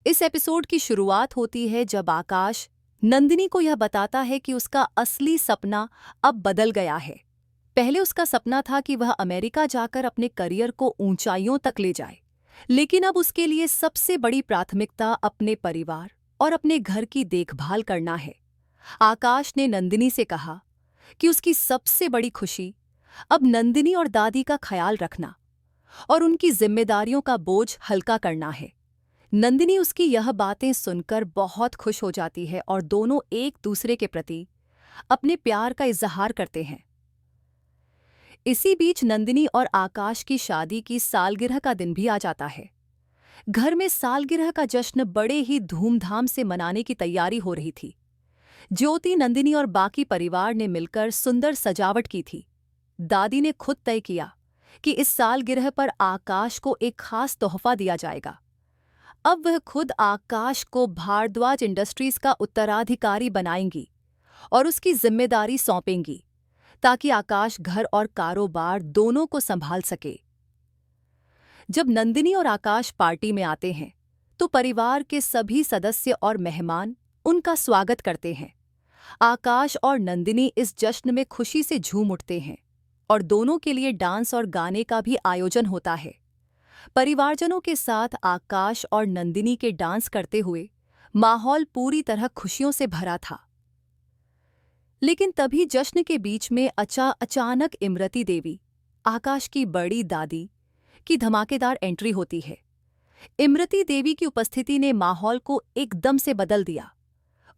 इस एपिसोड की शुरुआत होती है जब आकाश नंदिनी को यह बताता है कि उसका असली सपना अब बदल गया है। पहले उसका सपना था कि वह अमेरिका जाकर अपने करियर को ऊंचाइयों तक ले जाए, लेकिन अब उसके लिए सबसे बड़ी प्राथमिकता अपने परिवार और अपने घर की देखभाल करना है। आकाश ने नंदिनी से कहा कि उसकी सबसे बड़ी खुशी अब नंदिनी और दादी का ख्याल रखना और उनकी जिम्मेदारियों का बोझ हल्का करना है। नंदिनी उसकी यह बातें सुनकर बहुत खुश हो जाती है और दोनों एक दूसरे के प्रति अपने प्यार का इजहार करते हैं। इसी बीच नंदिनी और आकाश की शादी की सालगिरह का दिन भी आ जाता है। घर में सालगिरह का जश्न बड़े ही धूमधाम से मनाने की तैयारी हो रही थी। ज्योति, नंदिनी और बाकी परिवार ने मिलकर सुंदर सजावट की थी। दादी ने खुद तय किया कि इस सालगिरह पर आकाश को एक खास तोहफा दिया जाएगा। अब वह खुद आकाश को भारद्वाज इंडस्ट्रीज का उत्तराधिकारी बनाएंगी और उसकी जिम्मेदारी सौंपेंगी, ताकि आकाश घर और कारोबार दोनों को संभाल सके। जब नंदिनी और आकाश पार्टी में आते हैं तो परिवार के सभी सदस्य और मेहमान उनका स्वागत करते हैं। आकाश और नंदिनी इस जश्न में खुशी से झूम उठते हैं और दोनों के लिए डांस और गाने का भी आयोजन होता है। परिवारजनों के साथ आकाश और नंदिनी के डांस करते हुए माहौल पूरी तरह खुशियों से भरा था। लेकिन तभी जश्न के बीच में अचानक इमरती देवी, आकाश की बड़ी दादी, की धमाकेदार एंट्री होती है। इमरती देवी की उपस्थिति ने माहौल को एकदम से बदल दिया।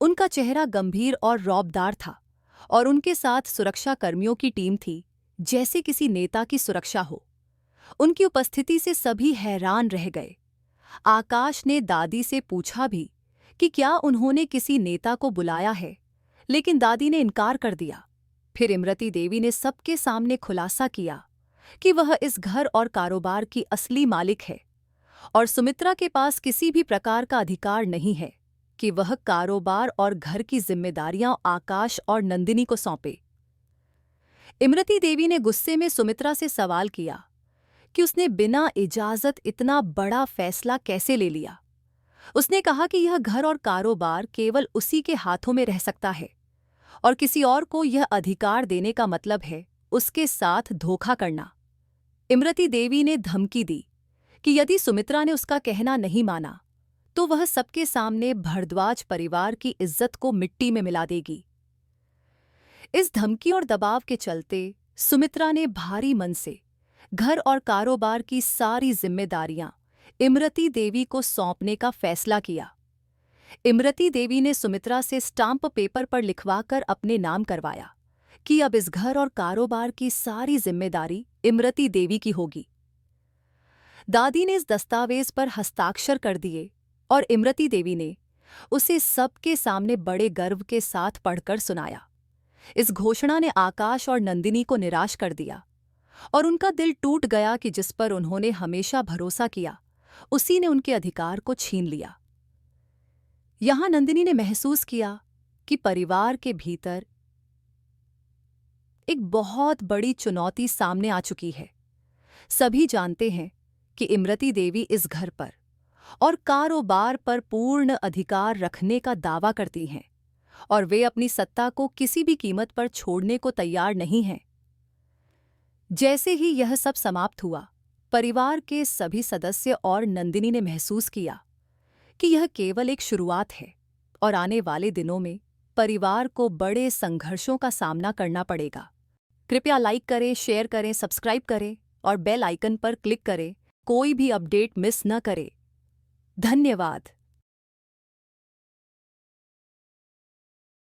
उनका चेहरा गंभीर और रौबदार था और उनके साथ सुरक्षाकर्मियों की टीम थी, जैसे किसी नेता की सुरक्षा हो। उनकी उपस्थिति से सभी हैरान रह गए। आकाश ने दादी से पूछा भी कि क्या उन्होंने किसी नेता को बुलाया है, लेकिन दादी ने इनकार कर दिया। फिर इमरती देवी ने सबके सामने खुलासा किया कि वह इस घर और कारोबार की असली मालिक है और सुमित्रा के पास किसी भी प्रकार का अधिकार नहीं है कि वह कारोबार और घर की जिम्मेदारियां आकाश और नंदिनी को सौंपे। इमरती देवी ने गुस्से में सुमित्रा से सवाल किया कि उसने बिना इजाजत इतना बड़ा फैसला कैसे ले लिया। उसने कहा कि यह घर और कारोबार केवल उसी के हाथों में रह सकता है और किसी और को यह अधिकार देने का मतलब है उसके साथ धोखा करना। इमरती देवी ने धमकी दी कि यदि सुमित्रा ने उसका कहना नहीं माना तो वह सबके सामने भारद्वाज परिवार की इज्जत को मिट्टी में मिला देगी। इस धमकी और दबाव के चलते सुमित्रा ने भारी मन से घर और कारोबार की सारी जिम्मेदारियां इमरती देवी को सौंपने का फैसला किया। इमरती देवी ने सुमित्रा से स्टाम्प पेपर पर लिखवाकर अपने नाम करवाया कि अब इस घर और कारोबार की सारी जिम्मेदारी इमरती देवी की होगी। दादी ने इस दस्तावेज पर हस्ताक्षर कर दिए और इमरती देवी ने उसे सबके सामने बड़े गर्व के साथ पढ़कर सुनाया। इस घोषणा ने आकाश और नंदिनी को निराश कर दिया और उनका दिल टूट गया कि जिस पर उन्होंने हमेशा भरोसा किया उसी ने उनके अधिकार को छीन लिया। यहां नंदिनी ने महसूस किया कि परिवार के भीतर एक बहुत बड़ी चुनौती सामने आ चुकी है। सभी जानते हैं कि इमरती देवी इस घर पर और कारोबार पर पूर्ण अधिकार रखने का दावा करती हैं और वे अपनी सत्ता को किसी भी कीमत पर छोड़ने को तैयार नहीं हैं। जैसे ही यह सब समाप्त हुआ, परिवार के सभी सदस्य और नंदिनी ने महसूस किया कि यह केवल एक शुरुआत है और आने वाले दिनों में परिवार को बड़े संघर्षों का सामना करना पड़ेगा। कृपया लाइक करें, शेयर करें, सब्सक्राइब करें और बेल आइकन पर क्लिक करें, कोई भी अपडेट मिस न करें। धन्यवाद।